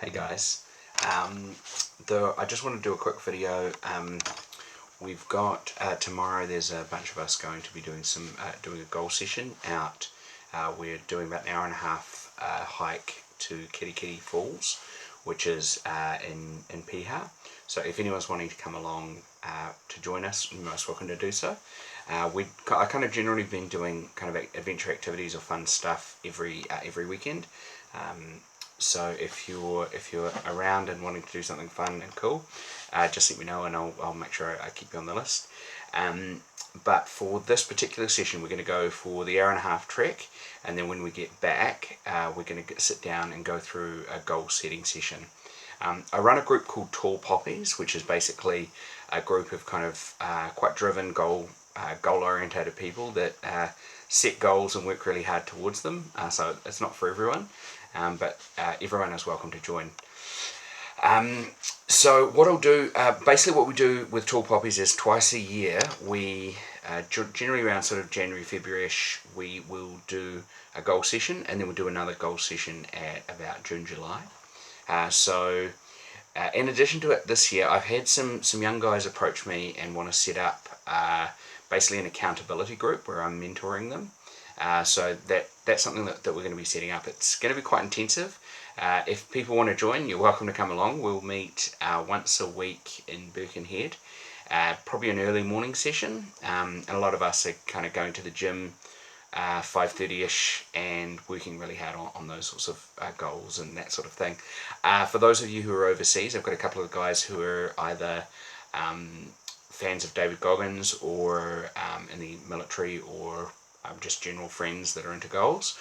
Hey guys, I just want to do a quick video. We've got tomorrow. There's a bunch of us going to be doing doing a goal session out. We're doing about an hour and a half hike to Kitty Falls, which is in Piha. So if anyone's wanting to come along to join us, you're most welcome to do so. I kind of generally been doing kind of adventure activities or fun stuff every weekend. So if you're around and wanting to do something fun and cool, just let me know and I'll make sure I keep you on the list. But for this particular session, we're going to go for the hour and a half trek, and then when we get back, we're going to sit down and go through a goal setting session. I run a group called Tall Poppies, which is basically a group of kind of quite driven, goal orientated people that set goals and work really hard towards them. So it's not for everyone, but everyone is welcome to join. So what I'll do, basically what we do with Tall Poppies is twice a year, we generally around sort of January, February-ish, we will do a goal session, and then we'll do another goal session at about June, July. In addition to it, this year I've had some young guys approach me and want to set up basically an accountability group where I'm mentoring them. So that's something that we're going to be setting up. It's going to be quite intensive. If people want to join, you're welcome to come along. We'll meet once a week in Birkenhead, probably an early morning session, and a lot of us are kind of going to the gym 5:30ish and working really hard on those sorts of goals and that sort of thing. For those of you who are overseas, I've got a couple of guys who are either fans of David Goggins or in the military, or just general friends that are into goals.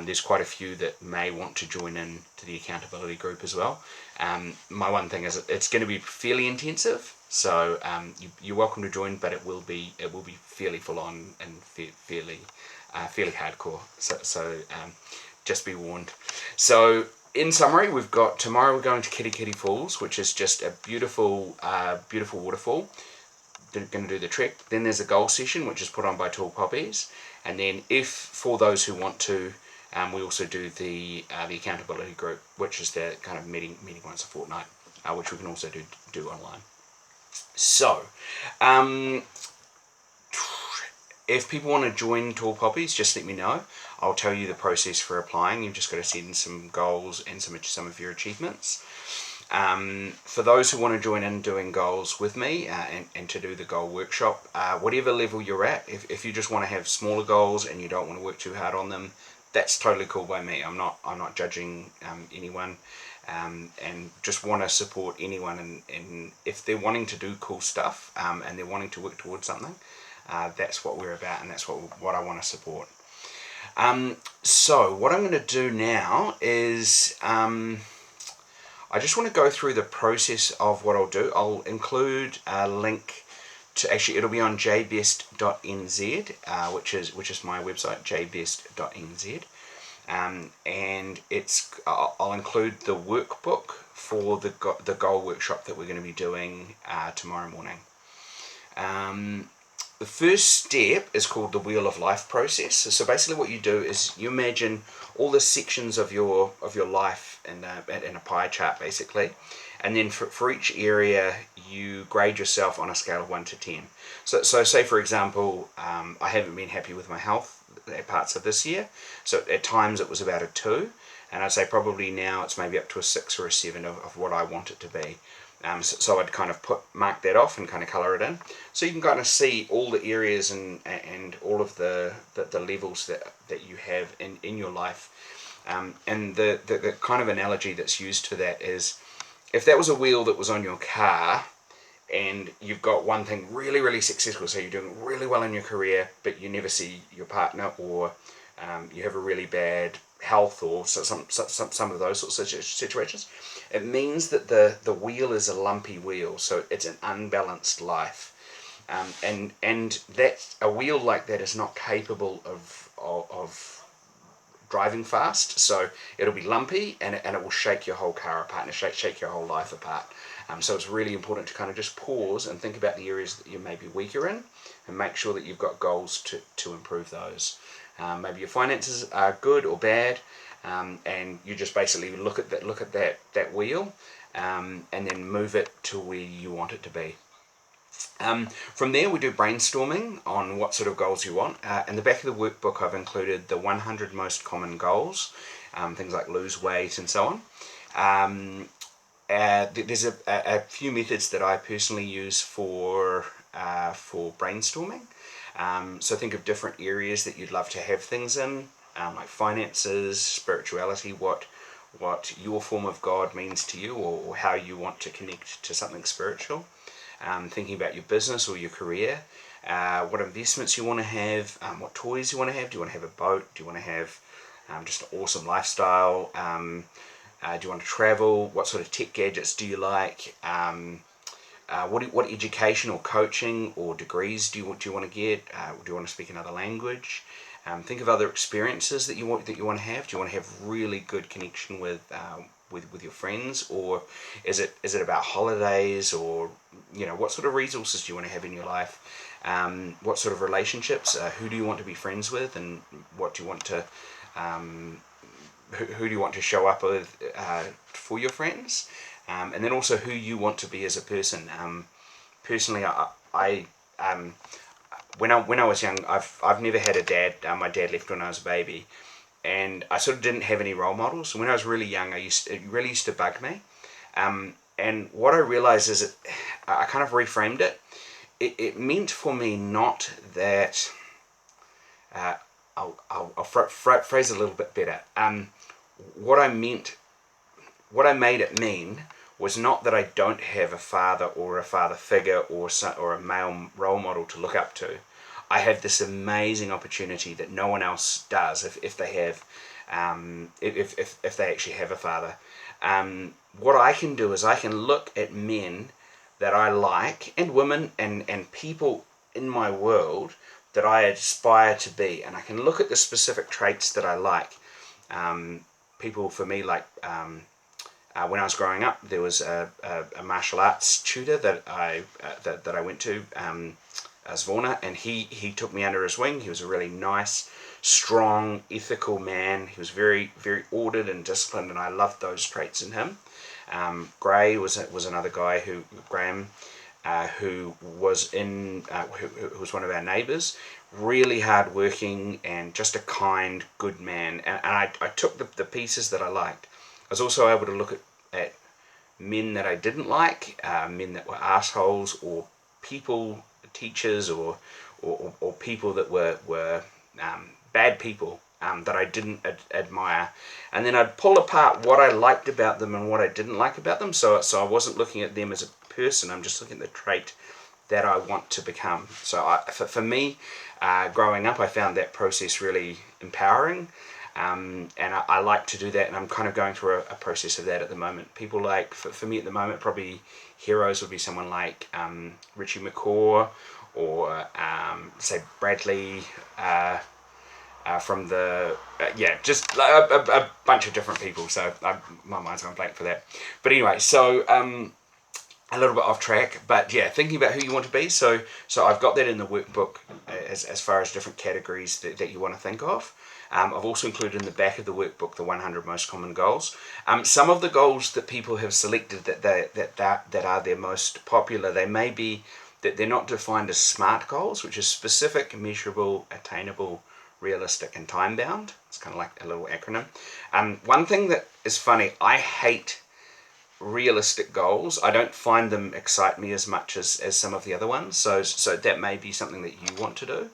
There's quite a few that may want to join in to the accountability group as well. My one thing is it's going to be fairly intensive, so you're welcome to join, but it will be fairly full on and fairly hardcore. So just be warned. So in summary, we've got tomorrow we're going to Kitty Falls, which is just a beautiful waterfall. Going to do the trek. Then there's a goal session which is put on by Tall Poppies, and then if for those who want to, we also do the accountability group, which is the kind of meeting once a fortnight, which we can also do online. So if people want to join Tall Poppies, just let me know. I'll tell you the process for applying. You've just got to send in some goals and some of your achievements. For those who want to join in doing goals with me and to do the goal workshop, whatever level you're at, if you just want to have smaller goals and you don't want to work too hard on them, that's totally cool by me. I'm not judging anyone, and just want to support anyone, and if they're wanting to do cool stuff and they're wanting to work towards something, that's what we're about, and that's what I want to support. So what I'm going to do now is I just want to go through the process of what I'll do. I'll include a link to, actually it'll be on jbest.nz, which is my website, jbest.nz, and I'll include the workbook for the goal workshop that we're going to be doing tomorrow morning. The first step is called the Wheel of Life process. So basically what you do is you imagine all the sections of your life in a pie chart basically, and then for each area you grade yourself on a scale of 1 to 10. So say for example, I haven't been happy with my health parts of this year, so at times it was about a 2, and I'd say probably now it's maybe up to a 6 or a 7 of what I want it to be. So I'd kind of mark that off and kind of colour it in, so you can kind of see all the areas and all of the levels that you have in your life. And the kind of analogy that's used for that is, if that was a wheel that was on your car and you've got one thing really successful, so you're doing really well in your career but you never see your partner, or you have a really bad health, or some of those sorts of situations, it means that the wheel is a lumpy wheel, so it's an unbalanced life, and that a wheel like that is not capable of driving fast, so it'll be lumpy and it will shake your whole car apart and shake your whole life apart. So it's really important to kind of just pause and think about the areas that you may be weaker in, and make sure that you've got goals to improve those. Maybe your finances are good or bad, and you just basically look at that wheel, and then move it to where you want it to be. From there, we do brainstorming on what sort of goals you want. In the back of the workbook, I've included the 100 most common goals, things like lose weight and so on. There's a few methods that I personally use for brainstorming. So think of different areas that you'd love to have things in, like finances, spirituality, what your form of God means to you, or how you want to connect to something spiritual. Thinking about your business or your career, what investments you want to have, what toys you want to have. Do you want to have a boat? Do you want to have just an awesome lifestyle? Do you want to travel? What sort of tech gadgets do you like? What education or coaching or degrees do you want to get? Do you want to speak another language? Think of other experiences that you want to have. Do you want to have really good connection with your friends, or is it about holidays, or what sort of resources do you want to have in your life? What sort of relationships? Who do you want to be friends with, and what do you want to who do you want to show up with for your friends? And then also who you want to be as a person. Personally, I when I was young, I've never had a dad. My dad left when I was a baby, and I sort of didn't have any role models. So when I was really young, it really used to bug me. And what I realized is that I kind of reframed it. It meant for me not that. I'll phrase it a little bit better. What I made it mean was not that I don't have a father or a father figure or a male role model to look up to. I have this amazing opportunity that no one else does if they have, if they actually have a father. What I can do is I can look at men that I like, and women and people in my world that I aspire to be, and I can look at the specific traits that I like. People for me, like when I was growing up, there was a martial arts tutor that I went to, Zvona, and he took me under his wing. He was a really nice, strong, ethical man. He was very, very ordered and disciplined, and I loved those traits in him. Gray was another guy Graham, who was who was one of our neighbours, really hard working and just a kind, good man. And I took the pieces that I liked. I was also able to look at men that I didn't like, men that were assholes, or people, teachers, or people that were bad people that I didn't admire, and then I'd pull apart what I liked about them and what I didn't like about them. So I wasn't looking at them as a person. I'm just looking at the trait that I want to become. So for me, growing up, I found that process really empowering. And I like to do that, and I'm kind of going through a process of that at the moment. People like, for me at the moment, probably heroes would be someone like Richie McCaw, or say Bradley, from the just a bunch of different people. So my mind's gone blank for that. But anyway, so a little bit off track, but yeah, thinking about who you want to be. So I've got that in the workbook as far as different categories that you want to think of. I've also included in the back of the workbook the 100 most common goals. Some of the goals that people have selected that are their most popular, they may be that they're not defined as SMART goals, which is specific, measurable, attainable, realistic, and time bound. It's kind of like a little acronym. One thing that is funny, I hate realistic goals. I don't find them excite me as much as some of the other ones. So that may be something that you want to do.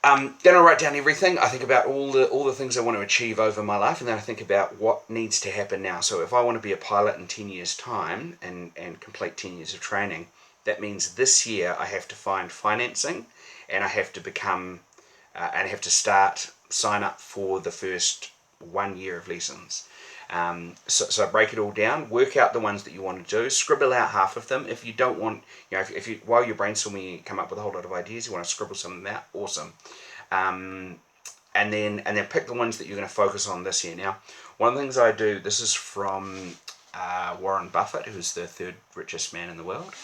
Then I write down everything. I think about all the things I want to achieve over my life, and then I think about what needs to happen now. So if I want to be a pilot in 10 years' time and complete 10 years of training, that means this year I have to find financing, and I have to become, and I have to sign up for the first 1 year of lessons. So break it all down, work out the ones that you want to do, scribble out half of them. If you don't want, if you while you're brainstorming, you come up with a whole lot of ideas, you want to scribble some of them out, awesome. And then pick the ones that you're going to focus on this year. Now, one of the things I do, this is from Warren Buffett, who's the third richest man in the world.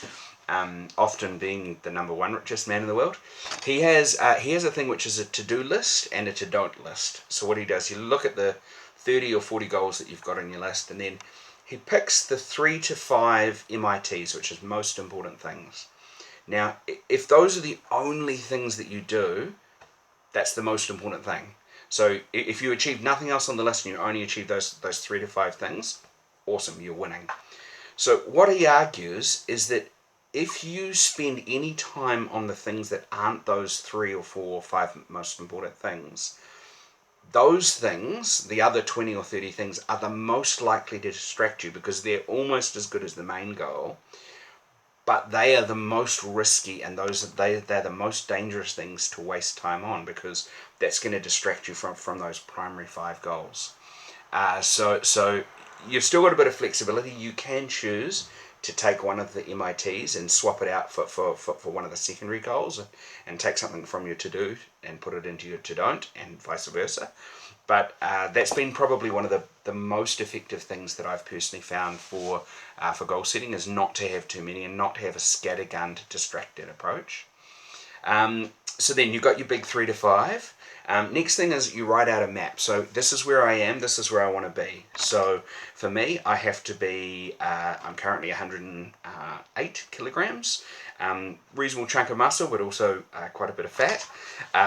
often being the #1 richest man in the world, he has a thing which is a to-do list and a to-don't list. So what he does, you look at the 30 or 40 goals that you've got on your list, and then he picks the 3 to 5 MITs, which is most important things. Now, if those are the only things that you do, that's the most important thing. So if you achieve nothing else on the list and you only achieve those 3 to 5 things, awesome, you're winning. So what he argues is that if you spend any time on the things that aren't those 3 or 4 or 5 most important things, those things, the other 20 or 30 things, are the most likely to distract you because they're almost as good as the main goal, but they are the most risky, and they're the most dangerous things to waste time on, because that's going to distract you from those primary 5 goals. So you've still got a bit of flexibility. You can choose to take one of the MITs and swap it out for one of the secondary goals, and take something from your to-do and put it into your to-don't, and vice versa. But that's been probably one of the most effective things that I've personally found for goal setting, is not to have too many and not to have a scattergun, distracted approach. So then you've got your big 3 to 5. Next thing is you write out a map. So this is where I am, this is where I want to be. So for me, I have to be, I'm currently 108 kilograms. Reasonable chunk of muscle, but also quite a bit of fat.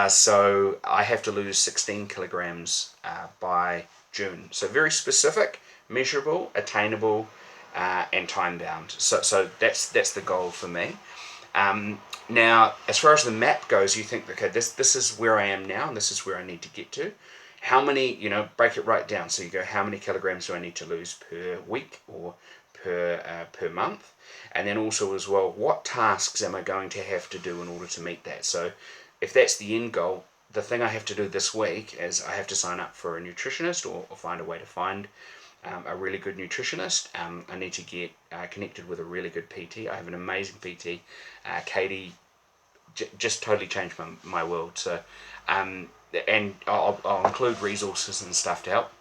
So I have to lose 16 kilograms by June. So very specific, measurable, attainable, and time bound. So that's the goal for me. Now, as far as the map goes, you think, okay, this is where I am now, and this is where I need to get to. How many, break it right down. So you go, how many kilograms do I need to lose per week or per month? And then also as well, what tasks am I going to have to do in order to meet that? So if that's the end goal, the thing I have to do this week is I have to sign up for a nutritionist, or find a way to find a really good nutritionist. I need to get connected with a really good PT. I have an amazing PT. Katie just totally changed my world. So, and I'll include resources and stuff to help.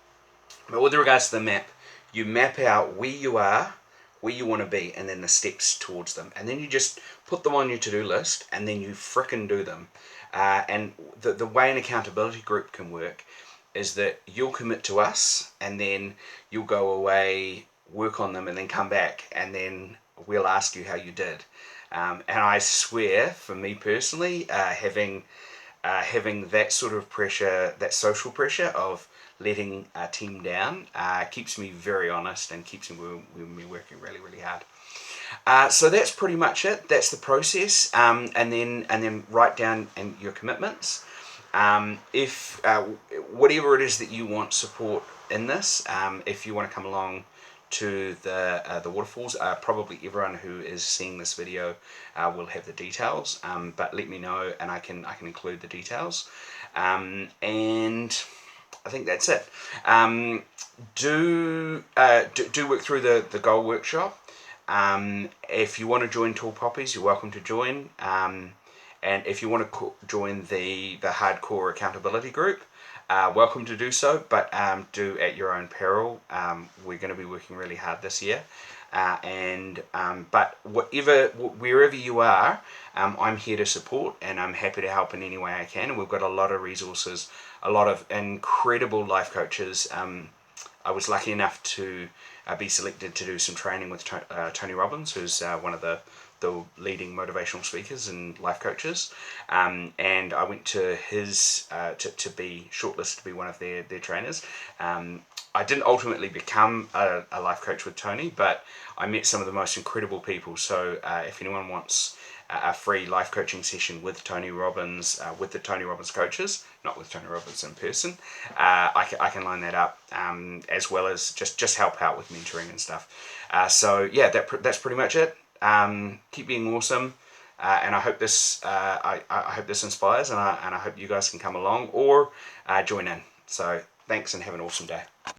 But with regards to the map, you map out where you are, where you want to be, and then the steps towards them. And then you just put them on your to-do list, and then you frickin' do them. And the way an accountability group can work is that you'll commit to us, and then you'll go away, work on them, and then come back, and then we'll ask you how you did. And I swear, for me personally, having that sort of pressure, that social pressure of letting a team down, keeps me very honest and keeps me working really, really hard. So that's pretty much it. That's the process, and then write down your commitments. If whatever it is that you want support in this, if you want to come along to the waterfalls, probably everyone who is seeing this video will have the details. But let me know, and I can include the details. And I think that's it. Do work through the goal workshop. If you want to join Tall Poppies, you're welcome to join. And if you want to join the hardcore accountability group, welcome to do so, but do at your own peril. We're going to be working really hard this year. But wherever you are, I'm here to support, and I'm happy to help in any way I can. And we've got a lot of resources, a lot of incredible life coaches. I was lucky enough to be selected to do some training with Tony Robbins, who's one of the leading motivational speakers and life coaches, and I went to his to be shortlisted to be one of their trainers. I didn't ultimately become a life coach with Tony, but I met some of the most incredible people. So if anyone wants a free life coaching session with Tony Robbins, with the Tony Robbins coaches, not with Tony Robbins in person, I can line that up, as well as just help out with mentoring and stuff. So yeah, that's pretty much it. Keep being awesome, and I hope this I hope this inspires, and I hope you guys can come along or join in. So thanks, and have an awesome day.